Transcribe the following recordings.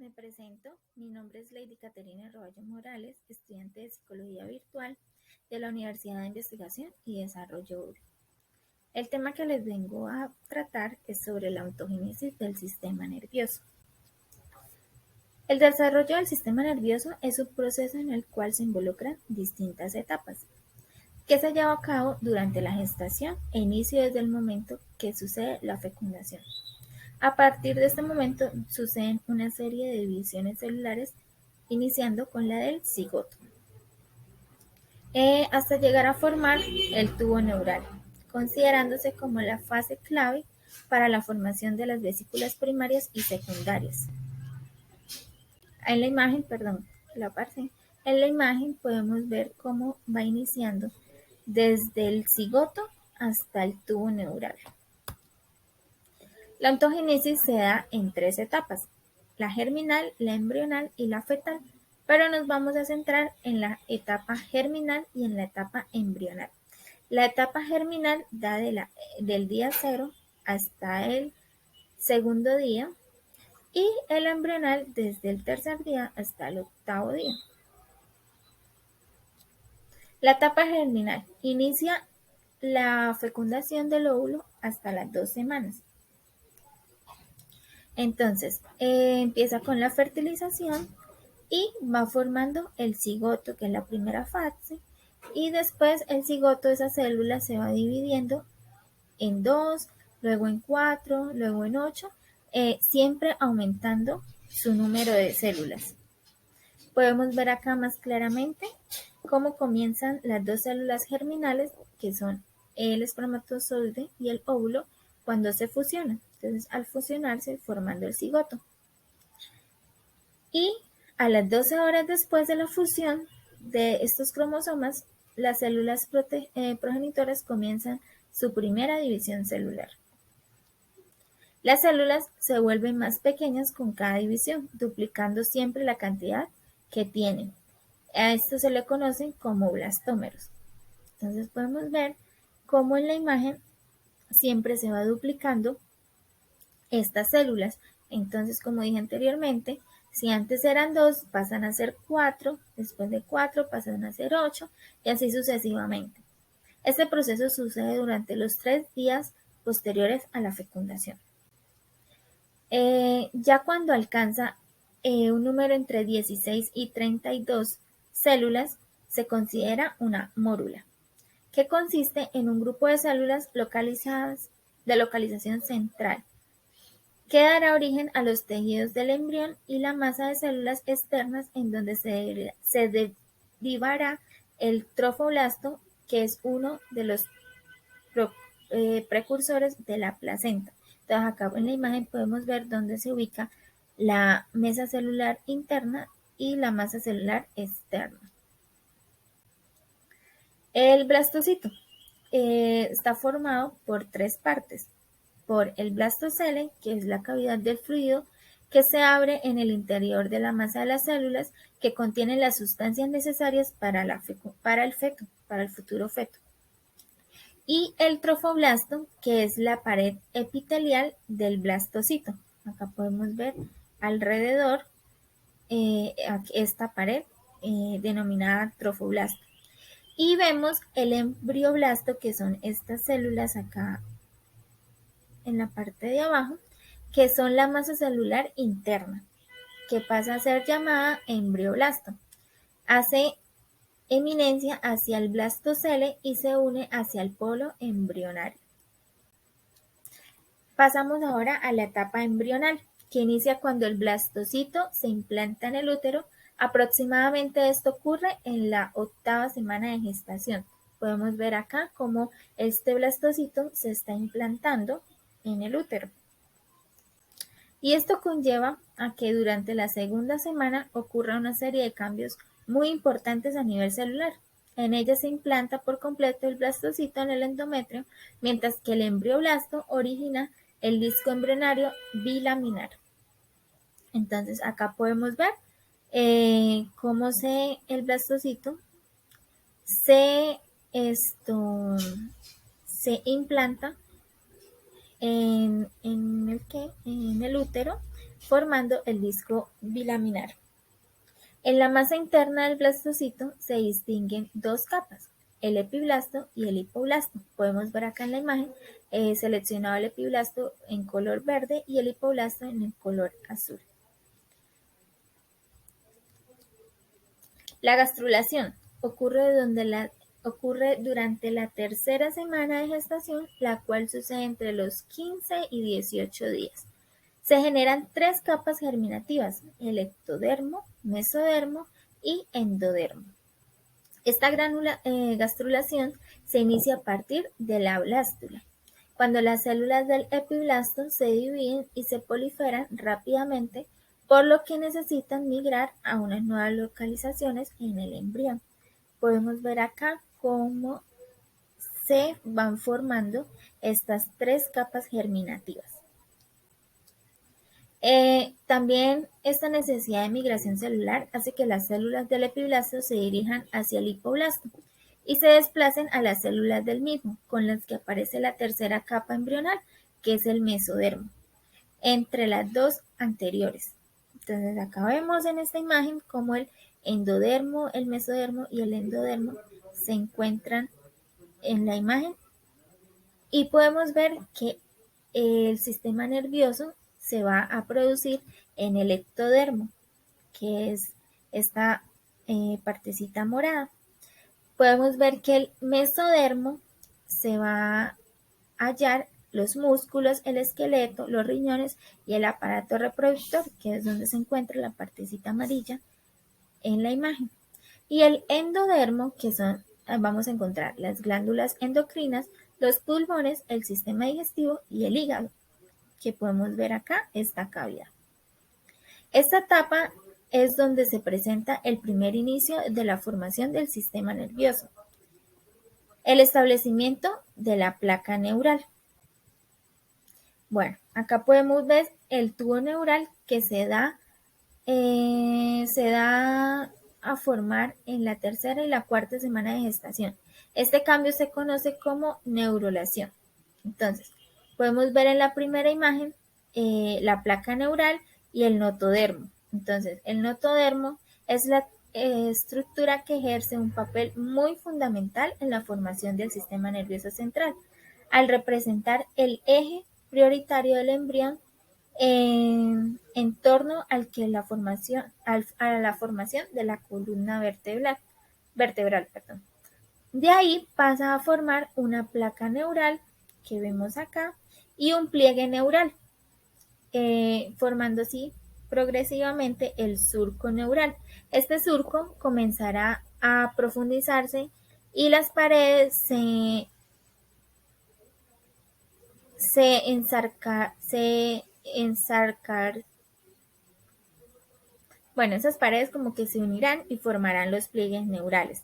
Me presento, mi nombre es Lady Caterina Roballo Morales, estudiante de Psicología Virtual de la Universidad de Investigación y Desarrollo URI. El tema que les vengo a tratar es sobre la ontogénesis del sistema nervioso. El desarrollo del sistema nervioso es un proceso en el cual se involucran distintas etapas, que se lleva a cabo durante la gestación e inicio desde el momento que sucede la fecundación. A partir de este momento suceden una serie de divisiones celulares, iniciando con la del cigoto, hasta llegar a formar el tubo neural, considerándose como la fase clave para la formación de las vesículas primarias y secundarias. En la imagen, en la imagen podemos ver cómo va iniciando desde el cigoto hasta el tubo neural. La ontogénesis se da en 3 etapas: la germinal, la embrional y la fetal, pero nos vamos a centrar en la etapa germinal y en la etapa embrional. La etapa germinal da del día 0 hasta el segundo día y el embrional desde el tercer día hasta el octavo día. La etapa germinal inicia la fecundación del óvulo hasta las 2 semanas. Entonces, empieza con la fertilización y va formando el cigoto, que es la primera fase, y después el cigoto, esa célula se va dividiendo en 2, luego en 4, luego en 8, siempre aumentando su número de células. Podemos ver acá más claramente cómo comienzan las 2 células germinales, que son el espermatozoide y el óvulo, cuando se fusionan. Entonces, al fusionarse, formando el cigoto. Y a las 12 horas después de la fusión de estos cromosomas, las células progenitoras comienzan su primera división celular. Las células se vuelven más pequeñas con cada división, duplicando siempre la cantidad que tienen. A esto se le conocen como blastómeros. Entonces podemos ver cómo en la imagen siempre se va duplicando estas células. Entonces, como dije anteriormente, si antes eran 2, pasan a ser 4, después de 4 pasan a ser 8 y así sucesivamente. Este proceso sucede durante los 3 días posteriores a la fecundación. Ya cuando alcanza un número entre 16 y 32 células, se considera una mórula, que consiste en un grupo de células localizadas de localización central, que dará origen a los tejidos del embrión y la masa de células externas, en donde se derivará el trofoblasto, que es uno de los precursores de la placenta. Entonces acá en la imagen podemos ver dónde se ubica la masa celular interna y la masa celular externa. El blastocito está formado por 3 partes: por el blastocele, que es la cavidad del fluido que se abre en el interior de la masa de las células, que contiene las sustancias necesarias para el futuro feto. Y el trofoblasto, que es la pared epitelial del blastocito. Acá podemos ver alrededor esta pared denominada trofoblasto. Y vemos el embrioblasto, que son estas células acá en la parte de abajo, que son la masa celular interna, que pasa a ser llamada embrioblasto. Hace eminencia hacia el blastocele y se une hacia el polo embrionario. Pasamos ahora a la etapa embrional, que inicia cuando el blastocito se implanta en el útero. Aproximadamente esto ocurre en la 8ª semana de gestación. Podemos ver acá cómo este blastocito se está implantando en el útero. Y esto conlleva a que durante la 2ª semana ocurra una serie de cambios muy importantes a nivel celular. En ella se implanta por completo el blastocito en el endometrio, mientras que el embrioblasto origina el disco embrionario bilaminar. Entonces acá podemos ver cómo el blastocito se implanta en el útero, formando el disco bilaminar. En la masa interna del blastocito se distinguen dos capas, el epiblasto y el hipoblasto. Podemos ver acá en la imagen, seleccionado el epiblasto en color verde y el hipoblasto en el color azul. La gastrulación ocurre durante la tercera semana de gestación, la cual sucede entre los 15 y 18 días. Se generan tres capas germinativas, el ectodermo, mesodermo y endodermo. Esta gastrulación se inicia a partir de la blástula, cuando las células del epiblasto se dividen y se proliferan rápidamente, por lo que necesitan migrar a unas nuevas localizaciones en el embrión. Podemos ver acá cómo se van formando estas tres capas germinativas. También esta necesidad de migración celular hace que las células del epiblasto se dirijan hacia el hipoblasto y se desplacen a las células del mismo, con las que aparece la tercera capa embrional, que es el mesodermo, entre las dos anteriores. Entonces acá vemos en esta imagen cómo el endodermo, el mesodermo y el endodermo se encuentran en la imagen y podemos ver que el sistema nervioso se va a producir en el ectodermo, que es esta partecita morada. Podemos ver que el mesodermo se va a hallar los músculos, el esqueleto, los riñones y el aparato reproductor, que es donde se encuentra la partecita amarilla en la imagen. Y el endodermo, que vamos a encontrar las glándulas endocrinas, los pulmones, el sistema digestivo y el hígado, que podemos ver acá esta cavidad. Esta etapa es donde se presenta el primer inicio de la formación del sistema nervioso. El establecimiento de la placa neural. Bueno, acá podemos ver el tubo neural que se da a formar en la tercera y la cuarta semana de gestación. Este cambio se conoce como neurulación. Entonces, podemos ver en la primera imagen la placa neural y el notodermo. Entonces, el notodermo es la estructura que ejerce un papel muy fundamental en la formación del sistema nervioso central, al representar el eje prioritario del embrión en torno al que a la formación de la columna vertebral. De ahí pasa a formar una placa neural que vemos acá y un pliegue neural, formando así progresivamente el surco neural. Este surco comenzará a profundizarse y las paredes esas paredes como que se unirán y formarán los pliegues neurales.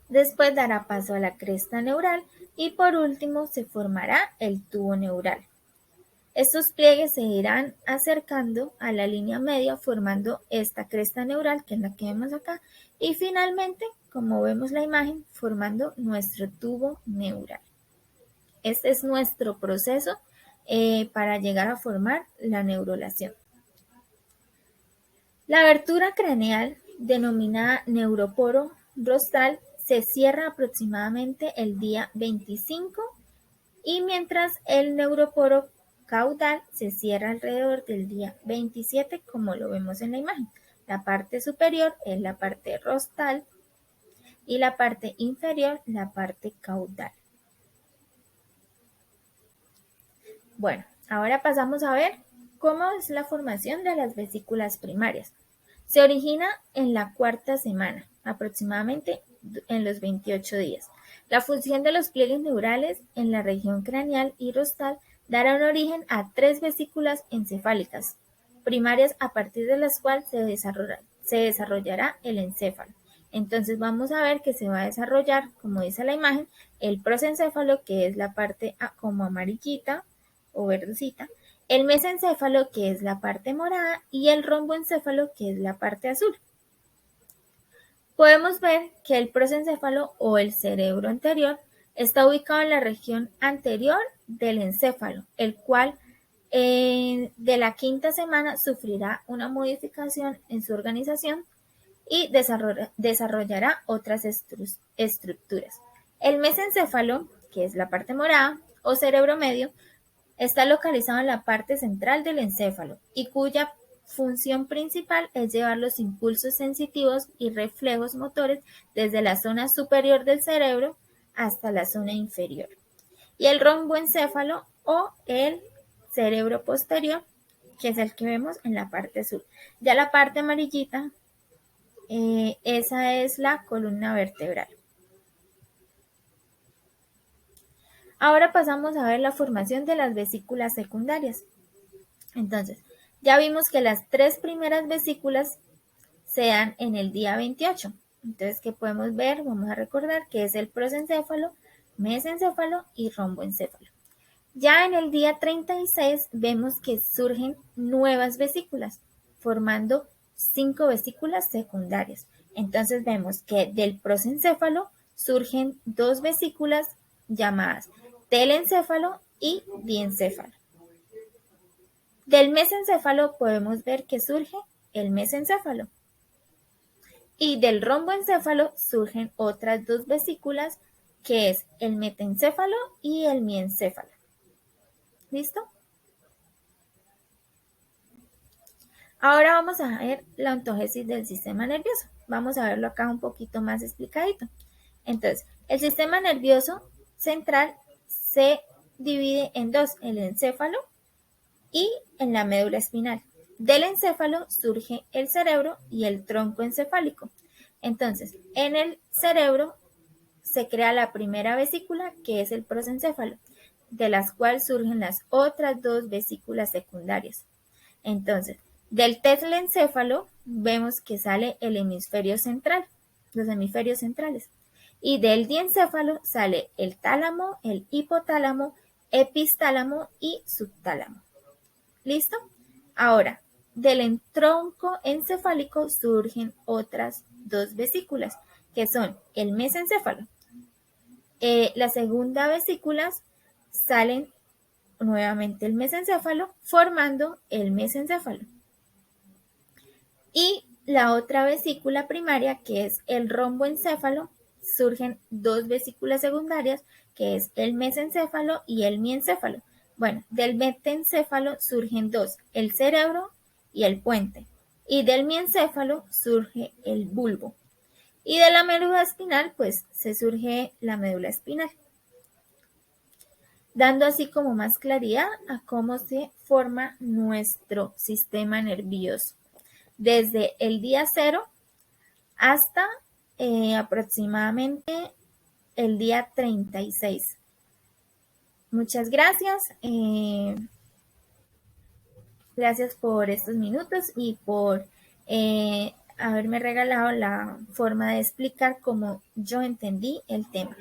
Después dará paso a la cresta neural y por último se formará el tubo neural. Estos pliegues se irán acercando a la línea media formando esta cresta neural, que es la que vemos acá, y finalmente, como vemos la imagen, formando nuestro tubo neural. Este es nuestro proceso para llegar a formar la neurulación. La abertura craneal, denominada neuroporo rostral, se cierra aproximadamente el día 25 y mientras el neuroporo caudal se cierra alrededor del día 27, como lo vemos en la imagen. La parte superior es la parte rostral y la parte inferior la parte caudal. Bueno, ahora pasamos a ver cómo es la formación de las vesículas primarias. Se origina en la cuarta semana, aproximadamente en los 28 días. La función de los pliegues neurales en la región craneal y rostral dará un origen a tres vesículas encefálicas primarias a partir de las cuales se desarrollará el encéfalo. Entonces vamos a ver que se va a desarrollar, como dice la imagen, el prosencéfalo, que es la parte como amarillita o verdecita, el mesencéfalo, que es la parte morada, y el romboencéfalo, que es la parte azul. Podemos ver que el prosencéfalo o el cerebro anterior está ubicado en la región anterior del encéfalo, el cual De la quinta semana sufrirá una modificación en su organización y desarrollará otras estructuras. El mesencéfalo, que es la parte morada, o cerebro medio, está localizado en la parte central del encéfalo y cuya función principal es llevar los impulsos sensitivos y reflejos motores desde la zona superior del cerebro hasta la zona inferior. Y el romboencéfalo o el cerebro posterior, que es el que vemos en la parte azul. Ya la parte amarillita, esa es la columna vertebral. Ahora pasamos a ver la formación de las vesículas secundarias. Entonces, ya vimos que las 3 primeras vesículas se dan en el día 28. Entonces, ¿qué podemos ver? Vamos a recordar que es el prosencéfalo, mesencéfalo y romboencéfalo. Ya en el día 36 vemos que surgen nuevas vesículas, formando 5 vesículas secundarias. Entonces vemos que del prosencéfalo surgen 2 vesículas llamadas telencéfalo y diencéfalo. Del mesencéfalo podemos ver que surge el mesencéfalo. Y del romboencéfalo surgen otras 2 vesículas, que es el metencéfalo y el miencéfalo. ¿Listo? Ahora vamos a ver la ontogénesis del sistema nervioso. Vamos a verlo acá un poquito más explicadito. Entonces, el sistema nervioso central se divide en 2, el encéfalo y en la médula espinal. Del encéfalo surge el cerebro y el tronco encefálico. Entonces, en el cerebro se crea la primera vesícula, que es el prosencéfalo, de las cuales surgen las otras 2 vesículas secundarias. Entonces, del telencéfalo vemos que sale el hemisferio central, los hemisferios centrales. Y del diencéfalo sale el tálamo, el hipotálamo, epistálamo y subtálamo. ¿Listo? Ahora, del tronco encefálico surgen otras 2 vesículas, que son el mesencéfalo. La segunda vesícula salen nuevamente el mesencéfalo, formando el mesencéfalo. Y la otra vesícula primaria, que es el romboencéfalo, surgen 2 vesículas secundarias, que es el mesencéfalo y el miencéfalo. Bueno, del metencéfalo surgen 2, el cerebro y el puente. Y del miencéfalo surge el bulbo. Y de la médula espinal, pues, se surge la médula espinal, dando así como más claridad a cómo se forma nuestro sistema nervioso, desde el día 0 hasta aproximadamente el día 36. Muchas gracias. Gracias por estos minutos y por haberme regalado la forma de explicar cómo yo entendí el tema.